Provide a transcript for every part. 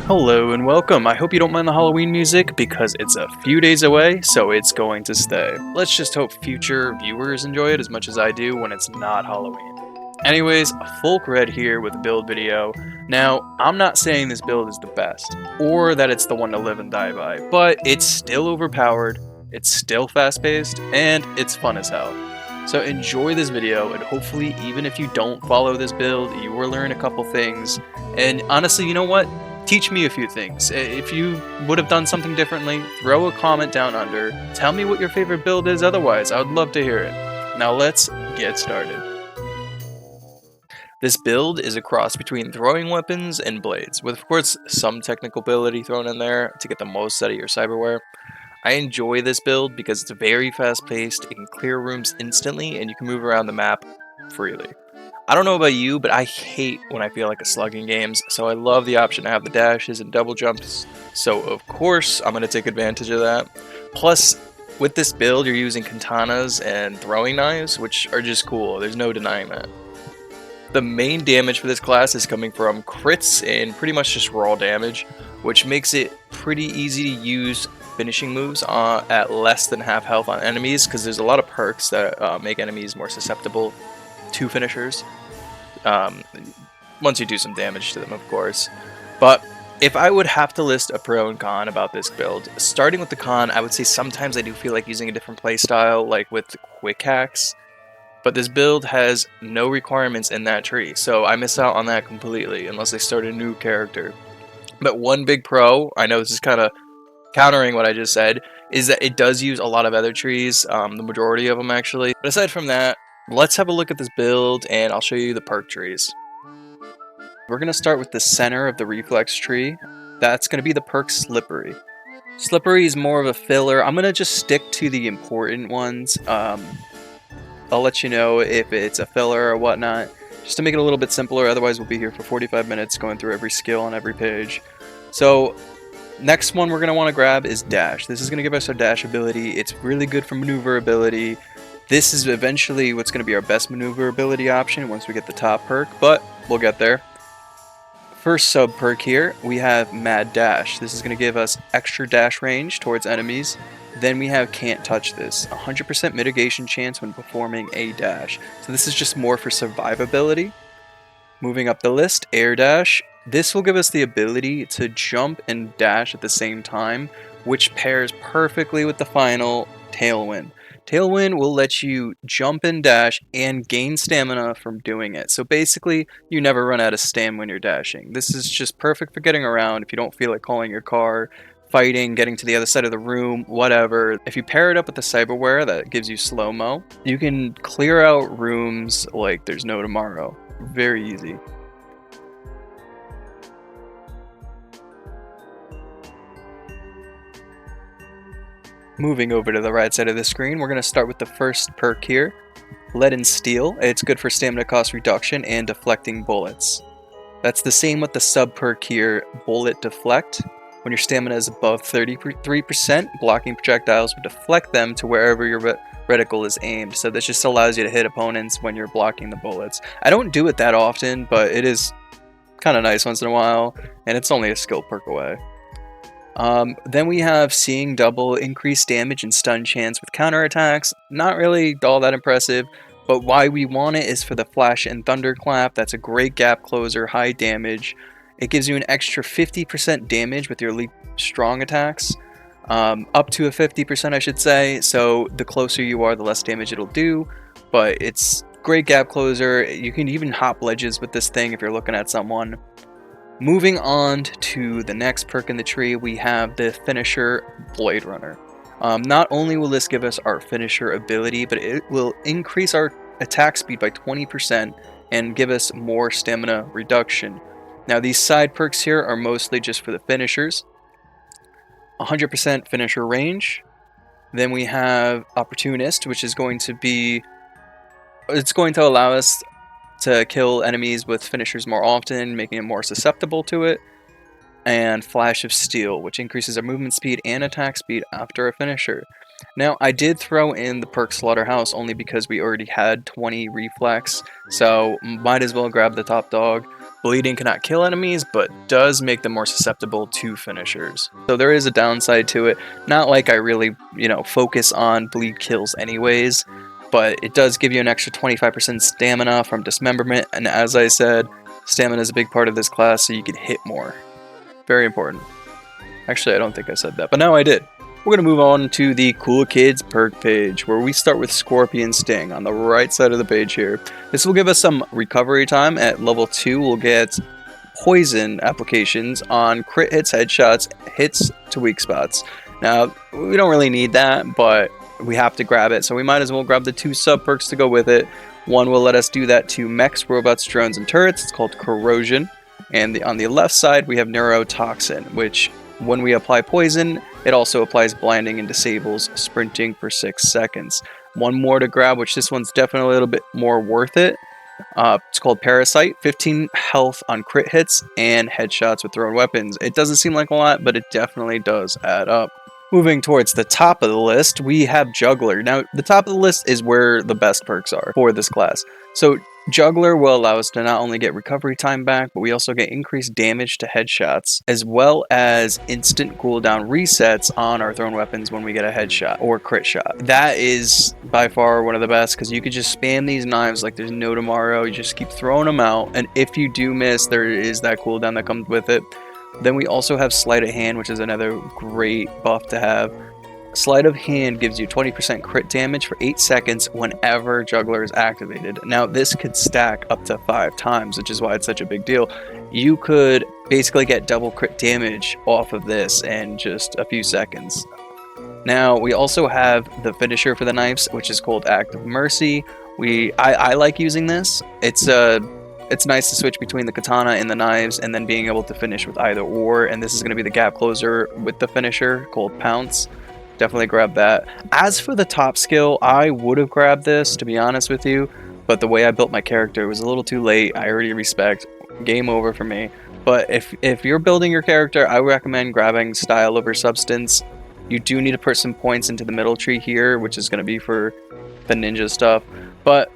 Hello and welcome. I hope you don't mind the Halloween music because it's a few days away, so it's going to stay. Let's just hope future viewers enjoy it as much as I do when it's not Halloween. Anyways, Folk Red here with a build video. Now, I'm not saying this build is the best, or that it's the one to live and die by, but it's still overpowered, it's still fast-paced, and it's fun as hell. So enjoy this video, and hopefully even if you don't follow this build, you will learn a couple things. And honestly, you know what? Teach me a few things. If you would have done something differently, throw a comment down under. Tell me what your favorite build is otherwise. I would love to hear it. Now let's get started. This build is a cross between throwing weapons and blades, with of course some technical ability thrown in there to get the most out of your cyberware. I enjoy this build because it's very fast paced, it can clear rooms instantly, and you can move around the map freely. I don't know about you, but I hate when I feel like a slug in games, so I love the option to have the dashes and double jumps, so of course I'm going to take advantage of that. Plus, with this build you're using katanas and throwing knives, which are just cool, there's no denying that. The main damage for this class is coming from crits and pretty much just raw damage, which makes it pretty easy to use finishing moves at less than half health on enemies, because there's a lot of perks that make enemies more susceptible to finishers. Once you do some damage to them, of course. But if I would have to list a pro and con about this build, starting with the con, I would say sometimes I do feel like using a different playstyle, like with quick hacks. But this build has no requirements in that tree, so I miss out on that completely unless they start a new character. But one big pro, I know this is kind of countering what I just said, is that it does use a lot of other trees, the majority of them actually. But aside from that, let's have a look at this build and I'll show you the perk trees. We're going to start with the center of the reflex tree. That's going to be the perk Slippery. Slippery is more of a filler. I'm going to just stick to the important ones. I'll let you know if it's a filler or whatnot, just to make it a little bit simpler, otherwise we'll be here for 45 minutes going through every skill on every page. So, next one we're going to want to grab is Dash. This is going to give us our dash ability. It's really good for maneuverability. This is eventually what's going to be our best maneuverability option once we get the top perk, but we'll get there. First sub perk here, we have Mad Dash. This is going to give us extra dash range towards enemies. Then we have Can't Touch This, 100% mitigation chance when performing a dash. So this is just more for survivability. Moving up the list, Air Dash. This will give us the ability to jump and dash at the same time, which pairs perfectly with the final, Tailwind. Tailwind will let you jump and dash and gain stamina from doing it. So basically, you never run out of stam when you're dashing. This is just perfect for getting around if you don't feel like calling your car, fighting, getting to the other side of the room, whatever. If you pair it up with the Cyberware that gives you slow-mo, you can clear out rooms like there's no tomorrow. Very easy. Moving over to the right side of the screen, we're going to start with the first perk here, Lead and Steel. It's good for stamina cost reduction and deflecting bullets. That's the same with the sub perk here, Bullet Deflect. When your stamina is above 33%, blocking projectiles will deflect them to wherever your reticle is aimed. So this just allows you to hit opponents when you're blocking the bullets. I don't do it that often, but it is kind of nice once in a while, and it's only a skill perk away. Then we have Seeing Double, increased damage and stun chance with counterattacks. Not really all that impressive, but why we want it is for the Flash and Thunderclap. That's a great gap closer, high damage. It gives you an extra 50% damage with your elite strong attacks, up to a 50% I should say, so the closer you are the less damage it'll do, but it's great gap closer. You can even hop ledges with this thing if you're looking at someone. Moving on to the next perk in the tree, we have the finisher Blade Runner. Not only will this give us our finisher ability, but it will increase our attack speed by 20% and give us more stamina reduction. Now these side perks here are mostly just for the finishers. 100% finisher range. Then we have Opportunist, which is going to be... it's going to allow us to kill enemies with finishers more often, making them more susceptible to it. And Flash of Steel, which increases our movement speed and attack speed after a finisher. Now, I did throw in the perk Slaughterhouse only because we already had 20 reflex, so might as well grab the top dog. Bleeding cannot kill enemies, but does make them more susceptible to finishers. So there is a downside to it. Not like I really, focus on bleed kills anyways, but it does give you an extra 25% stamina from dismemberment, and as I said, stamina is a big part of this class, so you can hit more. Very important. Actually, I don't think I said that, but now I did. We're going to move on to the Cool Kids perk page, where we start with Scorpion Sting on the right side of the page here. This will give us some recovery time. At level 2, we'll get poison applications on crit hits, headshots, hits to weak spots. Now, we don't really need that, but we have to grab it, so we might as well grab the 2 sub-perks to go with it. One will let us do that to mechs, robots, drones, and turrets. It's called Corrosion. And on the left side, we have Neurotoxin, which when we apply poison, it also applies blinding and disables sprinting for 6 seconds. One more to grab, which this one's definitely a little bit more worth it. It's called Parasite, 15 health on crit hits and headshots with thrown weapons. It doesn't seem like a lot, but it definitely does add up. Moving towards the top of the list, we have Juggler. Now, the top of the list is where the best perks are for this class. So Juggler will allow us to not only get recovery time back, but we also get increased damage to headshots, as well as instant cooldown resets on our thrown weapons when we get a headshot or crit shot. That is by far one of the best, because you could just spam these knives like there's no tomorrow. You just keep throwing them out, and if you do miss, there is that cooldown that comes with it. Then we also have Sleight of Hand, which is another great buff to have. Sleight of Hand gives you 20% crit damage for 8 seconds whenever Juggler is activated. Now, this could stack up to 5 times, which is why it's such a big deal. You could basically get double crit damage off of this in just a few seconds. Now, we also have the finisher for the knives, which is called Act of Mercy. I like using this. It's nice to switch between the katana and the knives, and then being able to finish with either or. And this is going to be the gap closer with the finisher called Pounce. Definitely grab that. As for the top skill, I would have grabbed this, to be honest with you, but the way I built my character was a little too late. I already respect. Game over for me. But if you're building your character, I recommend grabbing Style over Substance. You do need to put some points into the middle tree here, which is going to be for the ninja stuff. But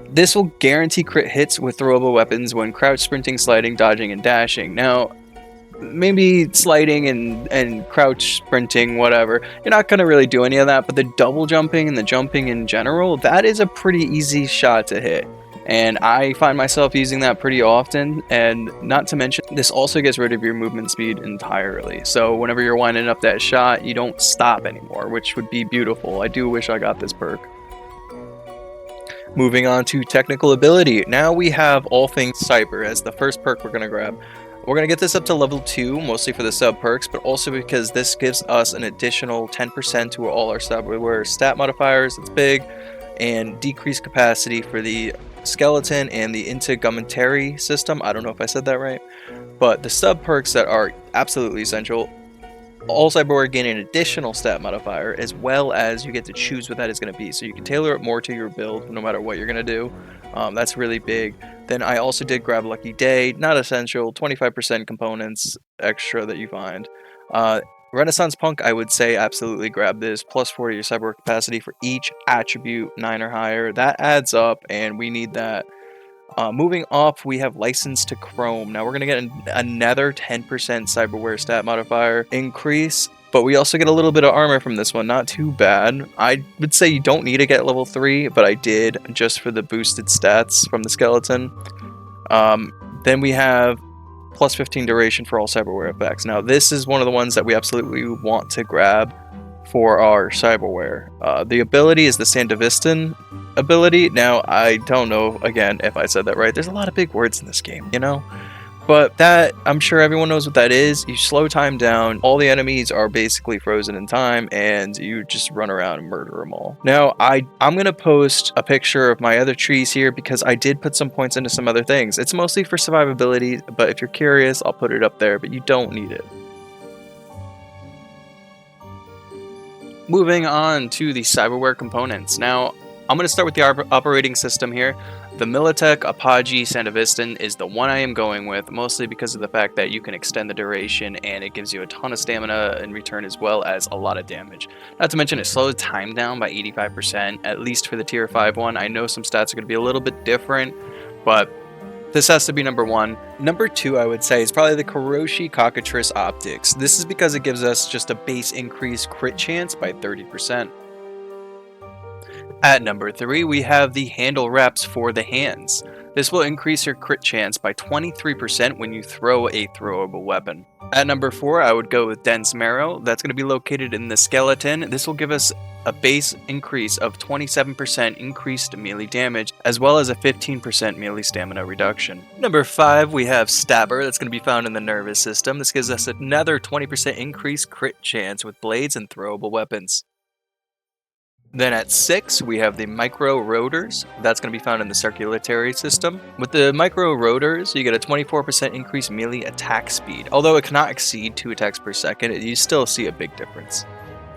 this will guarantee crit hits with throwable weapons when crouch, sprinting, sliding, dodging, and dashing. Now, maybe sliding and crouch, sprinting, whatever, you're not going to really do any of that, but the double jumping and the jumping in general, that is a pretty easy shot to hit. And I find myself using that pretty often, and not to mention, this also gets rid of your movement speed entirely. So whenever you're winding up that shot, you don't stop anymore, which would be beautiful. I do wish I got this perk. Moving on to technical ability. Now we have all things cyber as the first perk we're going to grab. We're going to get this up to level 2, mostly for the sub perks, but also because this gives us an additional 10% to all our Cyberware stat modifiers. It's big. And decreased capacity for the skeleton and the integumentary system. I don't know if I said that right. But the sub perks that are absolutely essential. All Cyberware gain an additional stat modifier, as well as you get to choose what that is going to be. So you can tailor it more to your build, no matter what you're going to do. That's really big. Then I also did grab Lucky Day, not essential, 25% components extra that you find. Renaissance Punk, I would say absolutely grab this, plus 40 your Cyberware capacity for each attribute 9 or higher. That adds up, and we need that. Moving off, we have License to Chrome. Now we're going to get another 10% Cyberware stat modifier increase, but we also get a little bit of armor from this one. Not too bad. I would say you don't need to get level 3, but I did just for the boosted stats from the skeleton. Then we have plus 15 duration for all Cyberware effects. Now this is one of the ones that we absolutely want to grab for our Cyberware. The ability is the Sandevistan ability. Now, I don't know, again, if I said that right. There's a lot of big words in this game, you know? But that, I'm sure everyone knows what that is. You slow time down, all the enemies are basically frozen in time, and you just run around and murder them all. Now, I'm going to post a picture of my other trees here because I did put some points into some other things. It's mostly for survivability, but if you're curious, I'll put it up there, but you don't need it. Moving on to the Cyberware components. Now, I'm going to start with the operating system here. The Militech Apogee Sandevistan is the one I am going with, mostly because of the fact that you can extend the duration and it gives you a ton of stamina in return as well as a lot of damage. Not to mention it slows time down by 85%, at least for the tier 5 one. I know some stats are going to be a little bit different, but this has to be number 1. Number 2, I would say, is probably the Kuroshi Cockatrice Optics. This is because it gives us just a base increase crit chance by 30%. At number 3, we have the Handle Wraps for the hands. This will increase your crit chance by 23% when you throw a throwable weapon. At number 4, I would go with Dense Marrow. That's going to be located in the skeleton. This will give us a base increase of 27% increased melee damage, as well as a 15% melee stamina reduction. Number 5, we have Stabber. That's going to be found in the nervous system. This gives us another 20% increased crit chance with blades and throwable weapons. Then at 6, we have the Micro Rotors. That's going to be found in the circulatory system. With the Micro Rotors, you get a 24% increased melee attack speed. Although it cannot exceed 2 attacks per second, you still see a big difference.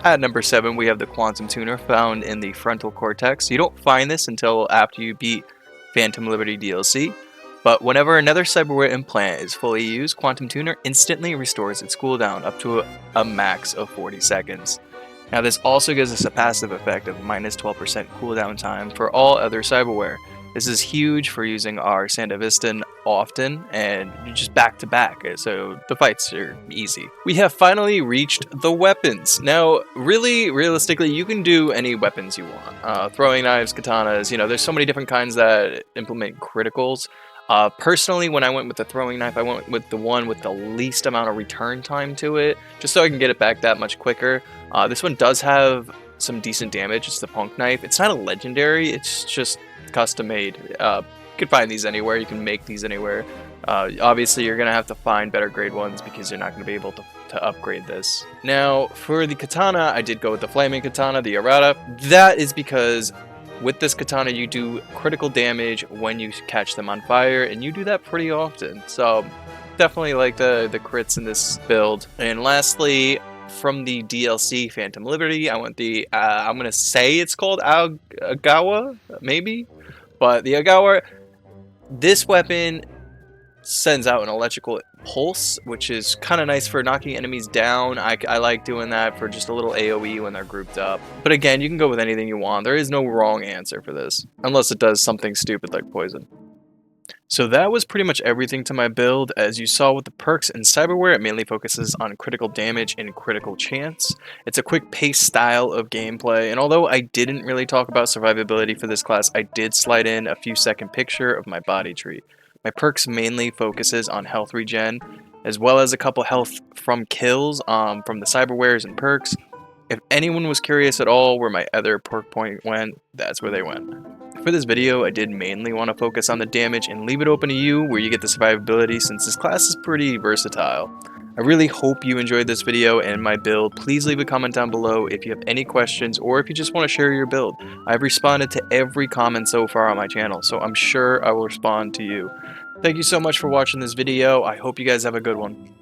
At number 7, we have the Quantum Tuner found in the frontal cortex. You don't find this until after you beat Phantom Liberty DLC. But whenever another Cyberware implant is fully used, Quantum Tuner instantly restores its cooldown up to a max of 40 seconds. Now this also gives us a passive effect of minus 12% cooldown time for all other Cyberware. This is huge for using our Sandevistan often and just back to back, so the fights are easy. We have finally reached the weapons. Now, really, realistically, you can do any weapons you want. Throwing knives, katanas, there's so many different kinds that implement criticals. Personally, when I went with the throwing knife, I went with the one with the least amount of return time to it, just so I can get it back that much quicker. This one does have some decent damage. It's the punk knife. It's not a legendary, it's just custom made. You can find these anywhere, you can make these anywhere. Obviously, you're going to have to find better grade ones because you're not going to be able to upgrade this. Now, for the katana, I did go with the flaming katana, the errata. That is because with this katana, you do critical damage when you catch them on fire, and you do that pretty often. So, definitely like the crits in this build. And lastly, from the DLC Phantom Liberty, I want the, I'm going to say it's called Agawa, maybe? But the Agawa, this weapon sends out an electrical pulse, which is kind of nice for knocking enemies down. I like doing that for just a little AoE when they're grouped up. But again, you can go with anything you want. There is no wrong answer for this, unless it does something stupid like poison. So that was pretty much everything to my build. As you saw with the perks in Cyberware, it mainly focuses on critical damage and critical chance. It's a quick pace style of gameplay, and although I didn't really talk about survivability for this class, I did slide in a few second picture of my body tree. My perks mainly focuses on health regen, as well as a couple health from kills from the Cyberwares and perks. If anyone was curious at all where my other perk point went, that's where they went. For this video, I did mainly want to focus on the damage and leave it open to you where you get the survivability, since this class is pretty versatile. I really hope you enjoyed this video and my build. Please leave a comment down below if you have any questions or if you just want to share your build. I've responded to every comment so far on my channel, so I'm sure I will respond to you. Thank you so much for watching this video. I hope you guys have a good one.